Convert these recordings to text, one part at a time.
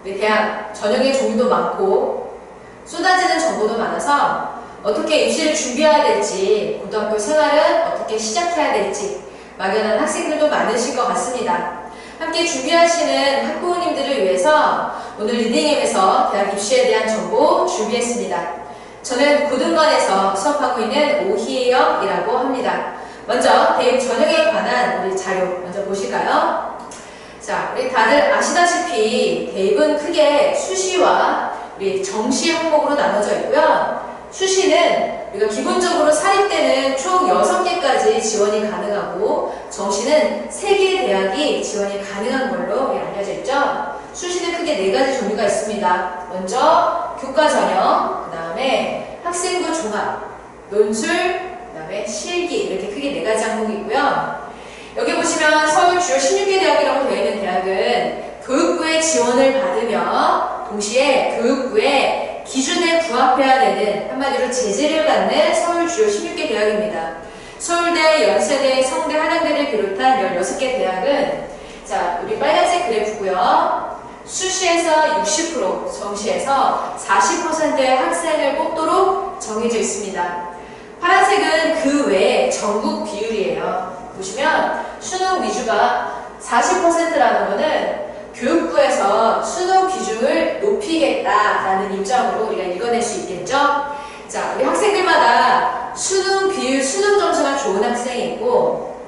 우리 대학 전형의 종류도 많고 쏟아지는 정보도 많아서 어떻게 입시를 준비해야 될지, 고등학교 생활은 어떻게 시작해야 될지 막연한 학생들도 많으실 것 같습니다. 함께 준비하시는 학부모님들을 위해서 오늘 리딩앱에서 대학 입시에 대한 정보 준비했습니다. 저는 고등관에서 수업하고 있는 오희영이라고 합니다. 먼저 대입 전형에 관한 우리 자료 먼저 보실까요? 자, 우리 다들 아시다시피 대입은 크게 수시와 우리 정시 항목으로 나눠져 있고요. 수시는 우리가 기본적으로 사립대는 총 6개까지 지원이 가능하고 정시는 3개의 대학이 지원이 가능한 걸로 알려져 있죠. 수시는 크게 4가지 종류가 있습니다. 먼저 교과 전형, 그 다음에 학생부 종합, 논술, 그 다음에 실기 이렇게 크게 4가지 항목이 있고요. 여기 보시면 서울 주요 16개 대학이라고 되어 있는 대학은 교육부의 지원을 받으며 동시에 교육부의 기준에 부합해야 되는, 한마디로 제재를 받는 서울 주요 16개 대학입니다. 서울대, 연세대, 성대, 한양대를 비롯한 16개 대학은 자, 우리 빨간색 그래프고요. 수시에서 60%, 정시에서 40%의 학생을 뽑도록 정해져 있습니다. 파란색은 그 외에 전국 비율이에요. 보시면 수능 위주가 40%라는 것은 교육부에서 수능 비중을 높이겠다라는 입장으로 우리가 읽어낼 수 있겠죠? 자, 우리 학생들마다 수능 비율, 수능 점수가 좋은 학생이 있고,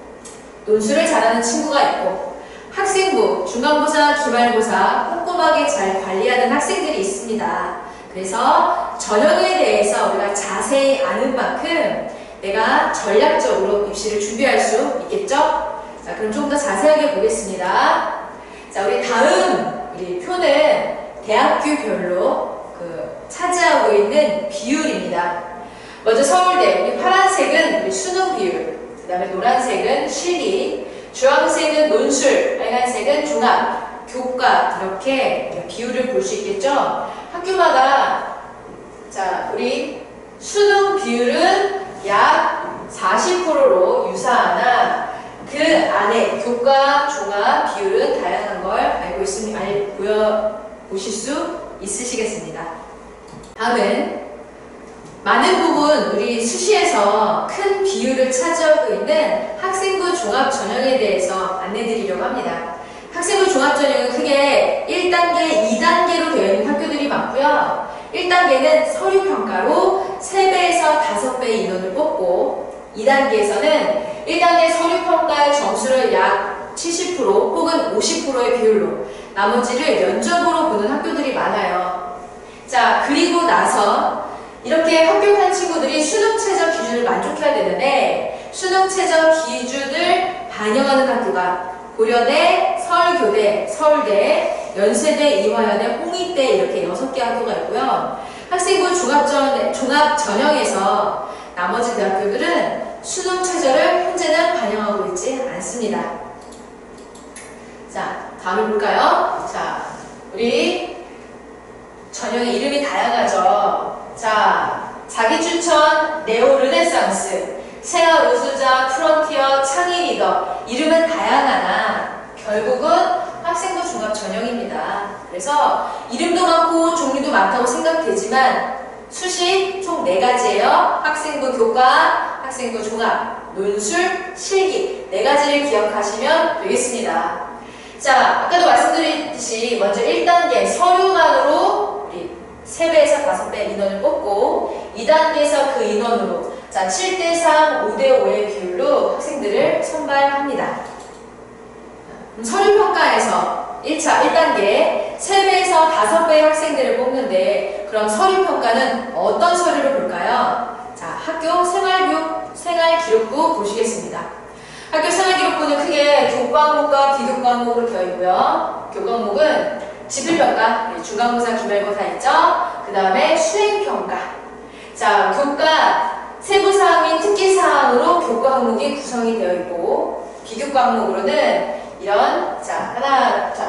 논술을 잘하는 친구가 있고, 학생부, 중간고사, 기말고사 꼼꼼하게 잘 관리하는 학생들이 있습니다. 그래서 전형에 대해서 우리가 자세히 아는 만큼 내가 전략적으로 입시를 준비할 수 있겠죠? 자, 그럼 조금 더 자세하게 보겠습니다. 자, 우리 다음 우리 표는 대학교별로 차지하고 있는 비율입니다. 먼저 서울대, 우리 파란색은 우리 수능 비율, 그 다음에 노란색은 실기, 주황색은 논술, 빨간색은 종합, 교과 이렇게 비율을 볼 수 있겠죠? 학교마다 자, 우리 수능 비율은 약 40%로 유사하나 그 안에 교과, 종합 비율은 다양한 걸 알고 있으니 보실 수 있으시겠습니다. 다음은 많은 부분 우리 수시에서 큰 비율을 차지하고 있는 학생부 종합 전형에 대해서 안내드리려고 합니다. 학생부 종합 전형은 크게 1단계, 2단계로 되어 있는 학교들이 많고요. 1단계는 서류평가로 3배에서 5배의 인원을 뽑고 2단계에서는 1단계 서류평가의 점수를 약 70% 혹은 50%의 비율로 나머지를 면접으로 보는 학교들이 많아요. 자, 그리고 나서 이렇게 합격한 친구들이 수능 최저 기준을 만족해야 되는데 수능 최저 기준을 반영하는 학교가 고려대, 서울교대, 서울대, 연세대, 이화여대, 홍익대 이렇게 6개 학교가 있고요. 학생부 종합 전형에서 나머지 대학교들은 수능 최저를 현재는 반영하고 있지 않습니다. 자, 다음을 볼까요? 자, 우리 전형의 이름이 다양하죠. 자, 자기 추천, 네오 르네상스, 생활 우수자, 프론티어, 창의 리더 이름은 다양하나 결국은 학생부 종합 전형입니다. 그래서 이름도 많고 종류도 많다고 생각되지만 수시 총 4가지예요. 학생부 교과, 학생부 종합, 논술, 실기 4가지를 기억하시면 되겠습니다. 자, 아까도 말씀드렸듯이 먼저 1단계 서류만으로 우리 3배에서 5배 인원을 뽑고 2단계에서 그 인원으로 자 7대3, 5대5의 비율로 학생들을 선발합니다. 서류평가에서 1단계 3배에서 5배의 학생들을 뽑는데 그럼 서류평가는 어떤 서류를 볼까요? 자, 학교 생활기록부 보시겠습니다. 학교 생활기록부는 크게 교과목과 비교과목으로 되어 있고요. 교과목은 지필평가, 중간고사, 기말고사 있죠? 그 다음에 수행평가. 자, 교과 세부사항인 특기사항으로 교과 항목이 구성이 되어 있고 비교과목으로는 이런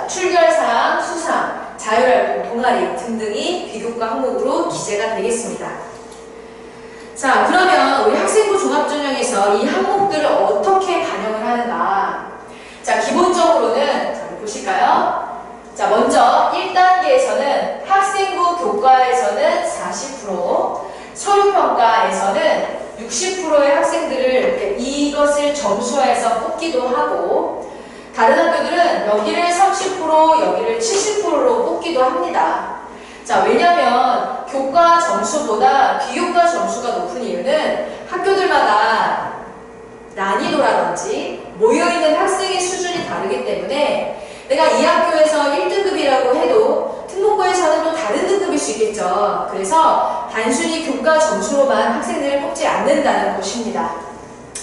출결사항, 수상, 자율활동, 동아리 등등이 비교과 항목으로 기재가 되겠습니다. 자, 그러면 우리 학생부 종합전형에서 이 항목들을 어떻게 반영을 하는가? 자, 기본적으로는 보실까요? 자, 먼저 1단계에서 뽑기도 하고, 다른 학교들은 여기를 30%, 여기를 70%로 뽑기도 합니다. 자, 왜냐면 교과 점수보다 비교과 점수가 높은 이유는 학교들마다 난이도라든지 모여있는 학생의 수준이 다르기 때문에 내가 이 학교에서 1등급이라고 해도 특목고에서는 또 다른 등급일 수 있겠죠. 그래서 단순히 교과 점수로만 학생들을 뽑지 않는다는 것입니다.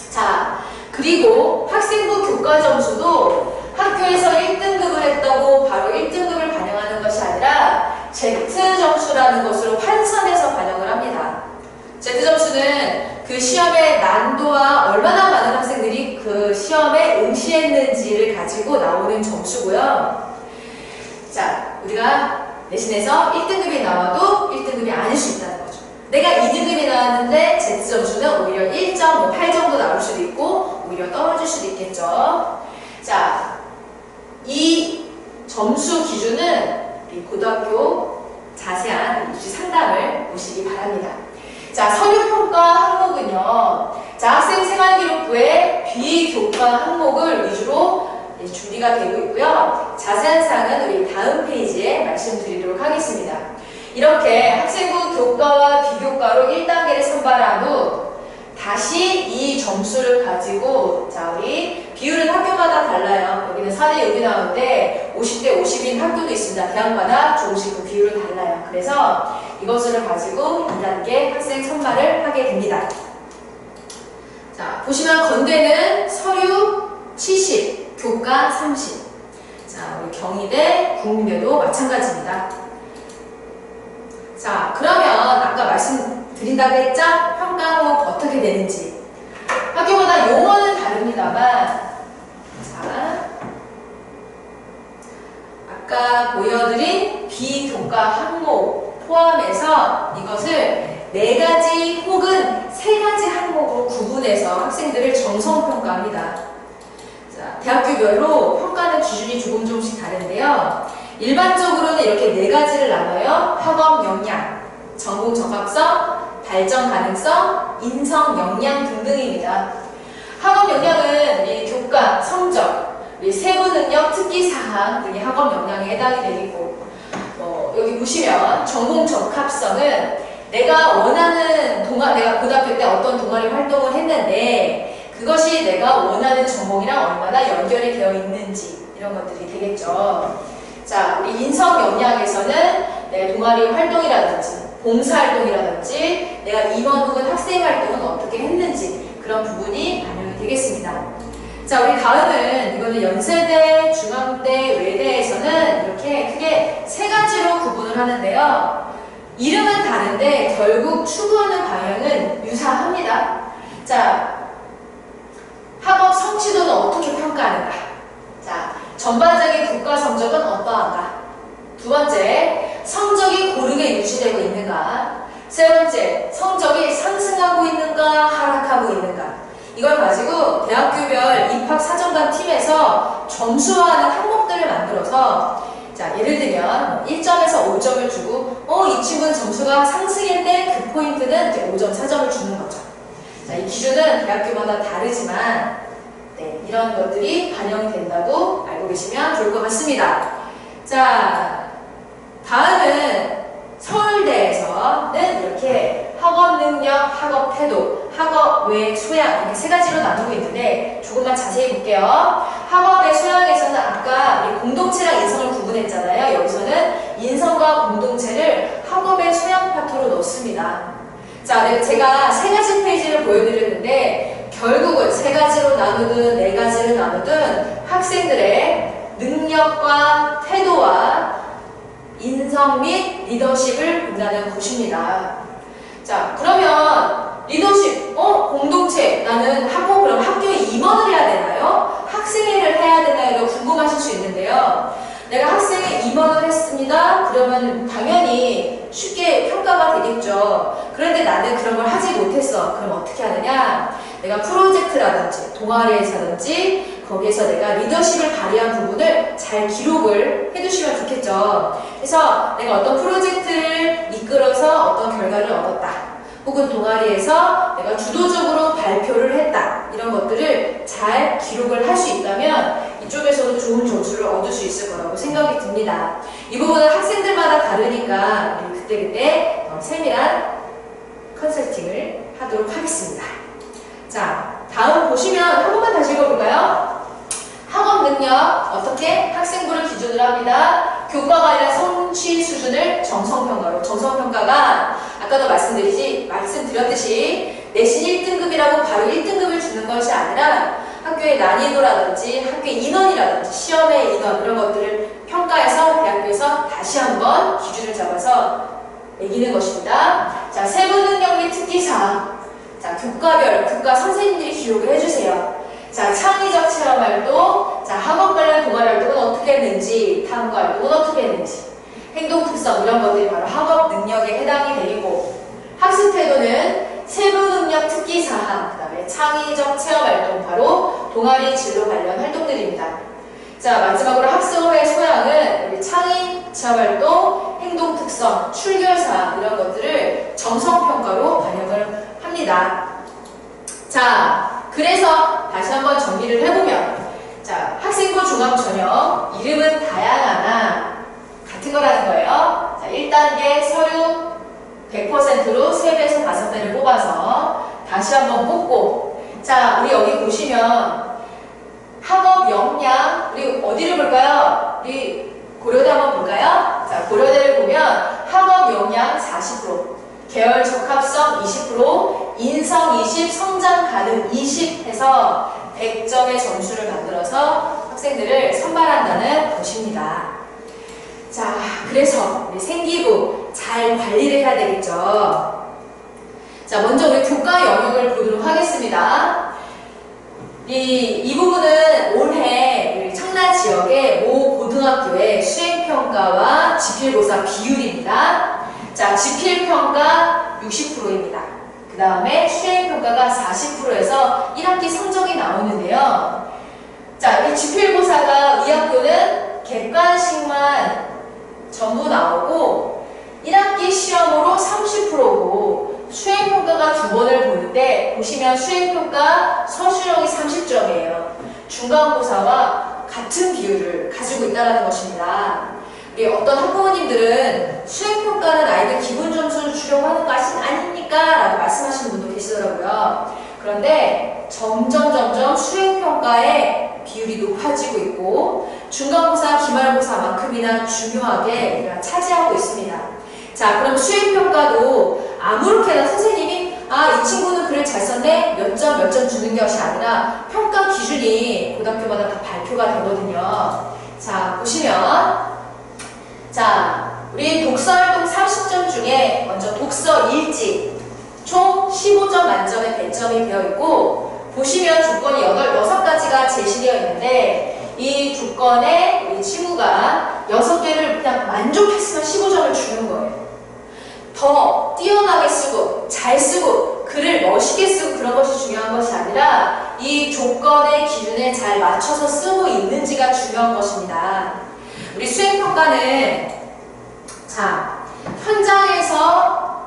자, 그리고 학생부 교과 점수도 학교에서 1등급을 했다고 바로 1등급을 반영하는 것이 아니라 Z점수라는 것으로 환산해서 반영을 합니다. Z점수는 그 시험의 난도와 얼마나 많은 학생들이 그 시험에 응시했는지를 가지고 나오는 점수고요. 자, 우리가 내신에서 1등급이 나와도 1등급이 아닐 수 있다는 거죠. 내가 2등급이 나왔는데 Z점수는 오히려 1.8 정도 나올 수도 있고 오히려 떨어질 수도 있겠죠. 자, 이 점수 기준은 우리 고등학교 자세한 입시 상담을 보시기 바랍니다. 자, 서류평가 항목은요. 자, 학생생활기록부의 비교과 항목을 위주로 준비가 되고 있고요. 자세한 사항은 우리 다음 페이지에 말씀드리도록 하겠습니다. 이렇게 학생부 교과와 비교과로 1단계를 선발한 후 다시 이 점수를 가지고 자, 우리 비율은 학교마다 달라요. 여기는 4대 6이 나오는데 50대 50인 학교도 있습니다. 대학마다 조금씩 그 비율은 달라요. 그래서 이것을 가지고 2단계 학생 선발을 하게 됩니다. 자, 보시면 건대는 서류 70, 교과 30. 자, 우리 경희대, 국민대도 마찬가지입니다. 자, 그러면 아까 말씀드린다고 했죠? 평가 항목 어떻게 되는지. 학교마다 용어는 다릅니다만, 자, 아까 보여드린 비교과 항목 포함해서 이것을 4가지 혹은 3가지 항목으로 구분해서 학생들을 정성평가합니다. 자, 대학교별로 평가하는 기준이 조금씩 다른데요. 일반적으로는 이렇게 4가지를 나눠요. 학업 역량, 전공 적합성, 발전 가능성, 인성 역량 등등입니다. 학업 역량은 이 교과, 성적, 세부 능력, 특기 사항 등이 학업 역량에 해당이 되겠고, 여기 보시면 전공 적합성은 내가 원하는 내가 고등학교 때 어떤 동아리 활동을 했는데 그것이 내가 원하는 전공이랑 얼마나 연결이 되어 있는지 이런 것들이 되겠죠. 자, 우리 인성 역량에서는 내 동아리 활동이라든지 봉사활동이라든지 내가 임원 혹은 학생활동은 어떻게 했는지 그런 부분이 반영이 되겠습니다. 자, 우리 다음은 이거는 연세대, 중앙대, 외대에서는 이렇게 크게 3가지로 구분을 하는데요. 이름은 다른데 결국 추구하는 방향은 유사합니다. 자, 학업 성취도는 어떻게 평가하는가? 자, 전반적인 교과 성적은 어떠한가? 두 번째, 성적이 고르게 유지되고 있는가? 세 번째, 성적이 상승하고 있는가? 하락하고 있는가? 이걸 가지고 대학교별 입학사정관 팀에서 점수화하는 항목들을 만들어서 자, 예를 들면 1점에서 5점을 주고 이 친구는 점수가 상승일 때 그 포인트는 이제 5점, 4점을 주는 거죠. 자, 이 기준은 대학교마다 다르지만 네, 이런 것들이 반영이 된다고 알고 계시면 좋을 것 같습니다. 자, 다음은 서울대에서는 이렇게 학업 능력, 학업 태도, 학업 외 소양 이렇게 3가지로 나누고 있는데 조금만 자세히 볼게요. 학업의 소양에서는 아까 우리 공동체랑 인성을 구분했잖아요. 여기서는 인성과 공동체를 학업의 소양 파트로 넣습니다. 자, 제가 3가지 페이지를 보여드렸는데 결국은 3가지로 나누든 4가지로 나누든 학생들의 능력과 태도와 인성 및 리더십을 본다는 것입니다. 자, 그러면 리더십, 공동체, 나는 그럼 학교에 임원을 해야 되나요? 학생회를 해야 되나요? 궁금하실 수 있는데요. 내가 학생회 임원을 했습니다. 그러면 당연히 쉽게 평가가 되겠죠. 그런데 나는 그런 걸 하지 못했어. 그럼 어떻게 하느냐? 내가 프로젝트라든지 동아리에서든지 거기에서 내가 리더십을 발휘한 부분을 잘 기록을 해두시면 좋겠죠. 그래서 내가 어떤 프로젝트를 이끌어서 어떤 결과를 얻었다. 혹은 동아리에서 내가 주도적으로 발표를 했다. 이런 것들을 잘 기록을 할 수 있다면 이쪽에서도 좋은 점수를 얻을 수 있을 거라고 생각이 듭니다. 이 부분은 학생들마다 다르니까 우리 그때그때 세밀한 컨설팅을 하도록 하겠습니다. 자, 다음 보시면 한 번만 다시 읽어볼까요? 학업 능력 어떻게 학생부를 기준으로 합니다. 교과가 아니라 성취 수준을 정성평가로. 정성평가가 아까도 말씀드렸듯이 내신 1등급이라고 바로 1등급을 주는 것이 아니라 학교의 난이도라든지 학교의 인원이라든지 시험의 인원 이런 것들을 평가해서 대학교에서 다시 한번 기준을 잡아서 매기는 것입니다. 자, 세부 능력 및 특기사항. 자, 교과별 선생님들이 기록을 해주세요. 자, 창의적 체험 활동, 자, 학업 관련 동아리 활동은 어떻게 했는지, 탐구 활동은 어떻게 했는지, 행동 특성 이런 것들이 바로 학업 능력에 해당이 되고, 학습 태도는 세부 능력 특기 사항, 그 다음에 창의적 체험 활동, 바로 동아리 진로 관련 활동들입니다. 자, 마지막으로 학습의 소양은 우리 창의 체험 활동, 행동 특성, 출결 사항 이런 것들을 정성 평가로 반영을 합니다. 자, 그래서 다시 한번 정리를 해보면, 자, 학생부 종합전형 이름은 다양하나 같은 거라는 거예요. 자, 1단계 서류 100%로 3배에서 5배를 뽑아서 다시 한번 뽑고, 자, 우리 여기 보시면 학업 역량, 우리 어디를 볼까요? 우리 고려대 한번 볼까요? 자, 고려대를 보면 학업 역량 40%, 계열 적합성 20%, 인성 20, 성장 가능 20 해서 100점의 점수를 만들어서 학생들을 선발한다는 것입니다. 자, 그래서 우리 생기부 잘 관리를 해야 되겠죠. 자, 먼저 우리 교과 영역을 보도록 하겠습니다. 이 부분은 올해 우리 청라 지역의 모 고등학교의 수행평가와 지필고사 비율입니다. 자, 지필평가 60%입니다. 그 다음에 수행평가가 40%에서 1학기 성적이 나오는데요. 자, 이 지필고사가 이 학교는 객관식만 전부 나오고 1학기 시험으로 30%고 수행평가가 2번을 보는데 보시면 수행평가 서술형이 30점이에요. 중간고사와 같은 비율을 가지고 있다는 것입니다. 어떤 학부모님들은 수행평가는 아이들 기본 점수를 주려고 하는 것이 아닙니까? 라고 말씀하시는 분도 계시더라고요. 그런데 점점 수행평가의 비율이 높아지고 있고 중간고사, 기말고사만큼이나 중요하게 우리가 차지하고 있습니다. 자, 그럼 수행평가도 아무렇게나 선생님이 이 친구는 글을 잘 썼네? 몇 점 주는 것이 아니라 평가 기준이 고등학교마다 다 발표가 되거든요. 자, 보시면 자, 우리 독서활동 30점 중에 먼저 독서 일지 총 15점 만점에 배점이 되어 있고 보시면 조건이 6가지가 제시되어 있는데 이 조건에 우리 친구가 6개를 그냥 만족했으면 15점을 주는 거예요. 더 뛰어나게 쓰고 잘 쓰고 글을 멋있게 쓰고 그런 것이 중요한 것이 아니라 이 조건의 기준에 잘 맞춰서 쓰고 있는지가 중요한 것입니다. 우리 수행평가는 자, 현장에서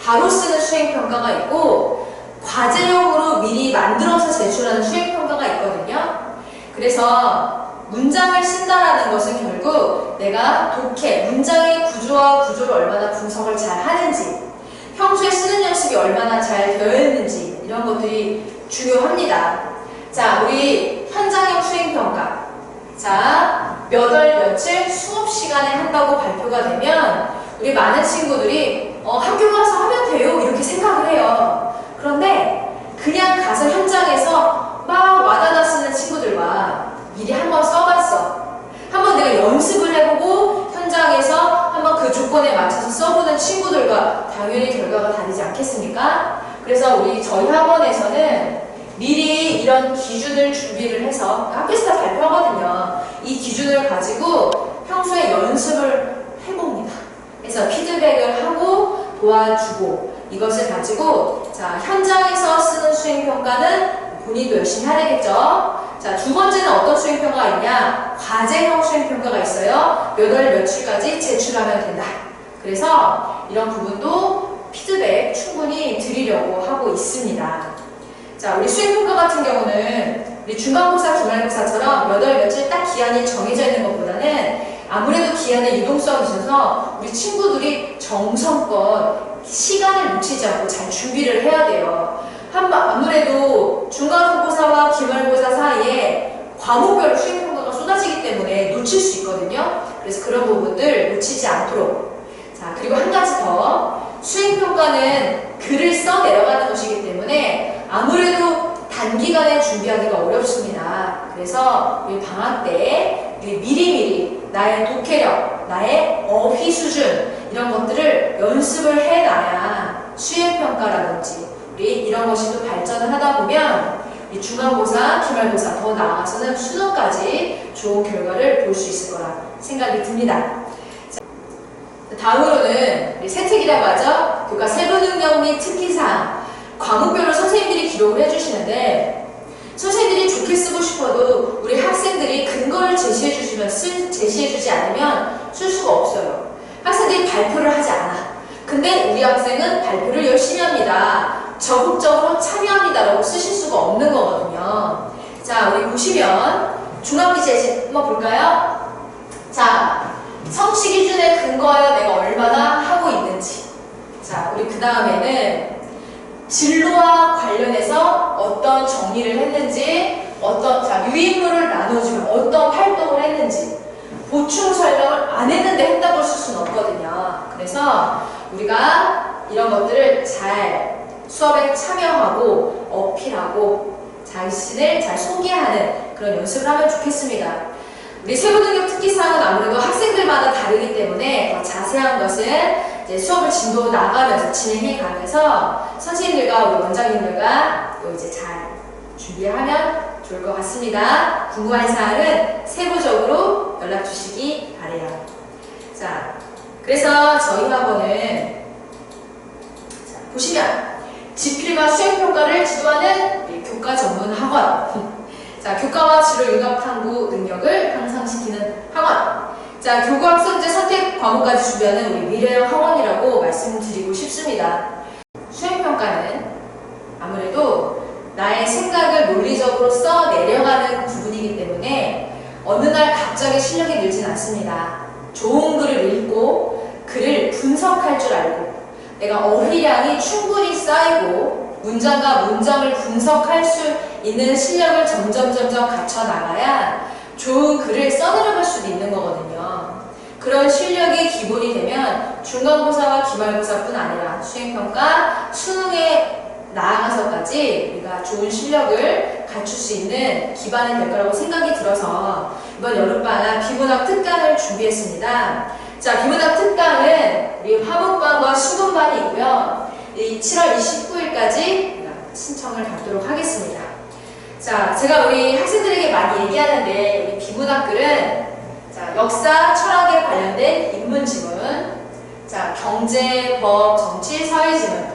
바로 쓰는 수행평가가 있고 과제용으로 미리 만들어서 제출하는 수행평가가 있거든요. 그래서 문장을 쓴다라는 것은 결국 내가 독해, 문장의 구조와 구조를 얼마나 분석을 잘 하는지 평소에 쓰는 연습이 얼마나 잘 되어 있는지 이런 것들이 중요합니다. 자, 우리 현장형 수행평가 자, 몇 월 며칠 수업 시간에 한다고 발표가 되면 우리 많은 친구들이 학교 가서 하면 돼요 이렇게 생각을 해요. 그런데 그냥 가서 현장에서 막 와다다 쓰는 친구들과 미리 한번 써봤어. 한번 내가 연습을 해보고 현장에서 한번 그 조건에 맞춰서 써보는 친구들과 당연히 결과가 다르지 않겠습니까? 그래서 저희 학원에서는 미리 이런 기준을 준비를 해서 학교에서 다 발표하거든요. 이 기준을 가지고 평소에 연습을 해봅니다. 그래서 피드백을 하고 도와주고 이것을 가지고 자, 현장에서 쓰는 수행평가는 본인도 열심히 해야 되겠죠. 자, 두 번째는 어떤 수행평가가 있냐? 과제형 수행평가가 있어요. 몇 월 며칠까지 제출하면 된다. 그래서 이런 부분도 피드백 충분히 드리려고 하고 있습니다. 자, 우리 수행평가 같은 경우는 우리 중간고사, 기말고사처럼 몇 월 며칠 딱 기한이 정해져 있는 것보다는 아무래도 기한의 유동성이 있어서 우리 친구들이 정성껏 시간을 놓치지 않고 잘 준비를 해야 돼요. 아무래도 중간고사와 기말고사 사이에 과목별 수행평가가 쏟아지기 때문에 놓칠 수 있거든요. 그래서 그런 부분들 놓치지 않도록. 자, 그리고 한 가지 더. 수행평가는 글을 써 내려가는 것이기 때문에 아무래도 단기간에 준비하기가 어렵습니다. 그래서 우리 방학 때 미리미리 나의 독해력, 나의 어휘 수준 이런 것들을 연습을 해놔야 수행평가라든지 우리 이런 것이 또 발전을 하다 보면 이 중간고사, 기말고사 더 나아가서는 수능까지 좋은 결과를 볼 수 있을 거라 생각이 듭니다. 자, 다음으로는 우리 세특이라고 하죠. 교과 세부 능력 및 특기사항 과목별로 선생님들이 기록을 해주시는데 선생님들이 좋게 쓰고 싶어도 우리 학생들이 근거를 제시해주지 않으면 쓸 수가 없어요. 학생들이 발표를 하지 않아. 근데 우리 학생은 발표를 열심히 합니다. 적극적으로 참여합니다라고 쓰실 수가 없는 거거든요. 자, 우리 보시면 중학기 제시 한번 볼까요? 자, 성취 기준에 근거하여 내가 얼마나 하고 있는지. 자, 우리 그 다음에는 진로와 관련해서 어떤 정리를 했는지, 유인물을 나눠주면 어떤 활동을 했는지, 보충 설명을 안 했는데 했다고 쓸 수는 없거든요. 그래서 우리가 이런 것들을 잘 수업에 참여하고 어필하고 자신을 잘 소개하는 그런 연습을 하면 좋겠습니다. 우리 세부능력 특기사항은 아무래도 학생들마다 다르기 때문에 더 자세한 것은 이제 수업을 진도 나가면서 진행해 가면서 선생님들과 우리 원장님들과 또 이제 잘 준비하면 좋을 것 같습니다. 궁금한 사항은 세부적으로 연락 주시기 바래요. 자, 그래서 저희 학원은 보시면 지필과 수행평가를 지도하는 교과 전문 학원. 자, 교과와 진로 융합 탐구 능력을 향상시키는 학원. 자, 교과학선제 선택 과목까지 준비하는 우리 미래형 학원이라고 말씀드리고 싶습니다. 수행평가는 아무래도 나의 생각을 논리적으로 써 내려가는 부분이기 때문에 어느 날 갑자기 실력이 늘진 않습니다. 좋은 글을 읽고 글을 분석할 줄 알고 내가 어휘량이 충분히 쌓이고 문장과 문장을 분석할 수 있는 실력을 점점 갖춰 나가야 좋은 글을 써내려갈 수도 있는 거거든요. 그런 실력이 기본이 되면 중간고사와 기말고사뿐 아니라 수행평가, 수능에 나아가서까지 우리가 좋은 실력을 갖출 수 있는 기반이 될 거라고 생각이 들어서 이번 여름방학 비문학 특강을 준비했습니다. 자, 비문학 특강은 우리 화목반과 수문반이 있고요. 이 7월 29일까지 신청을 받도록 하겠습니다. 자, 제가 우리 학생들에게 많이 얘기하는데 우리 비문학글은 자, 역사, 철학에 관련된 인문지문, 자, 경제, 법, 정치, 사회지문,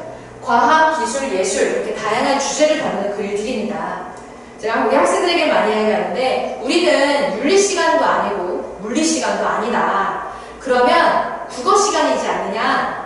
과학, 기술, 예술 이렇게 다양한 주제를 다루는 글들입니다. 제가 우리 학생들에게 많이 얘기하는데 우리는 윤리 시간도 아니고 물리 시간도 아니다. 그러면 국어 시간이지 않느냐?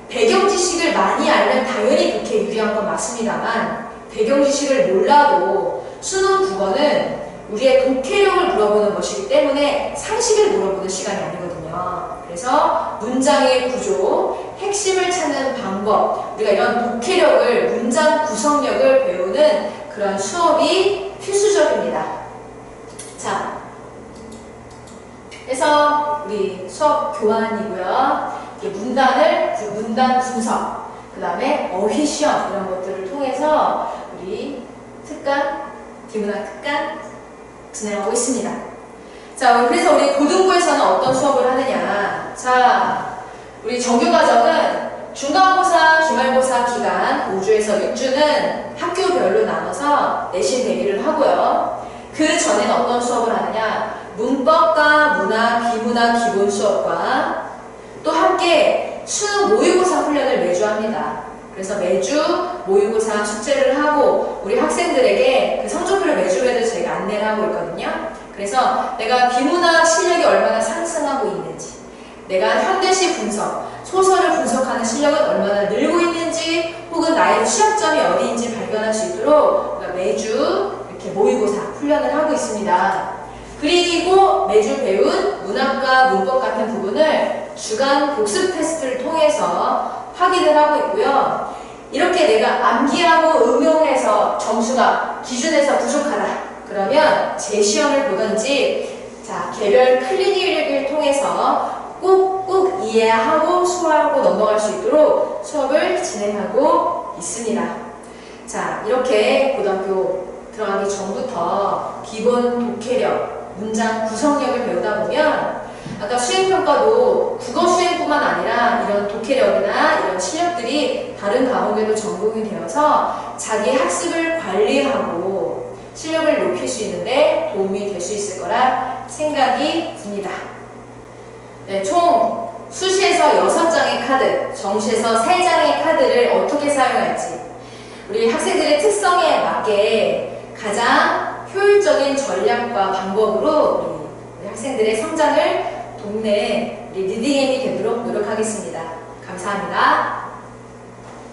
배경 지식을 많이 알면 당연히 그렇게 유리한 건 맞습니다만 배경 지식을 몰라도 수능 국어는 우리의 독해력을 물어보는 것이기 때문에 상식을 물어보는 시간이 아니거든요. 그래서 문장의 구조, 핵심을 찾는 방법, 우리가 이런 독해력을, 문장 구성력을 배우는 그런 수업이 필수적입니다. 자, 그래서 우리 수업 교환이고요. 문단 분석, 그 다음에 어휘 시험 이런 것들을 통해서 우리 특강, 비문학 특강 진행하고 있습니다. 자, 그래서 우리 고등부에서는 어떤 수업을 하느냐. 자, 우리 정규과정은 중간고사, 기말고사 기간 5주에서 6주는 학교별로 나눠서 내신 대기를 하고요. 그 전에는 어떤 수업을 하느냐. 문법과 문학, 비문학 기본 수업과 또 함께 수능 모의고사 훈련을 매주 합니다. 그래서 매주 모의고사 숙제를 하고 우리 학생들에게 그 성적표를 매주 저희가 안내를 하고 있거든요. 그래서 내가 비문학 실력이 얼마나 상승하고 있는지, 내가 현대시 분석, 소설을 분석하는 실력은 얼마나 늘고 있는지 혹은 나의 취약점이 어디인지 발견할 수 있도록 매주 이렇게 모의고사 훈련을 하고 있습니다. 그리고 매주 배운 문학과 문법 같은 부분을 주간 복습 테스트를 통해서 확인을 하고 있고요. 이렇게 내가 암기하고 응용해서 점수가 기준에서 부족하다. 그러면 재시험을 보든지 개별 클리닉을 통해서 꾹꾹 이해하고 소화하고 넘어갈 수 있도록 수업을 진행하고 있습니다. 이렇게 고등학교 들어가기 전부터 기본 독해력, 문장 구성력을 배우다 보면 아까 수행평가도 국어 수행뿐만 아니라 이런 독해력이나 이런 실력들이 다른 과목에도 전공이 되어서 자기 학습을 관리하고 실력을 높일 수 있는데 도움이 될 수 있을 거라 생각이 듭니다. 네, 총 수시에서 6장의 카드, 정시에서 3장의 카드를 어떻게 사용할지 우리 학생들의 특성에 맞게 가장 효율적인 전략과 방법으로 우리 학생들의 성장을 돕는 리딩엠이 되도록 노력하겠습니다. 감사합니다.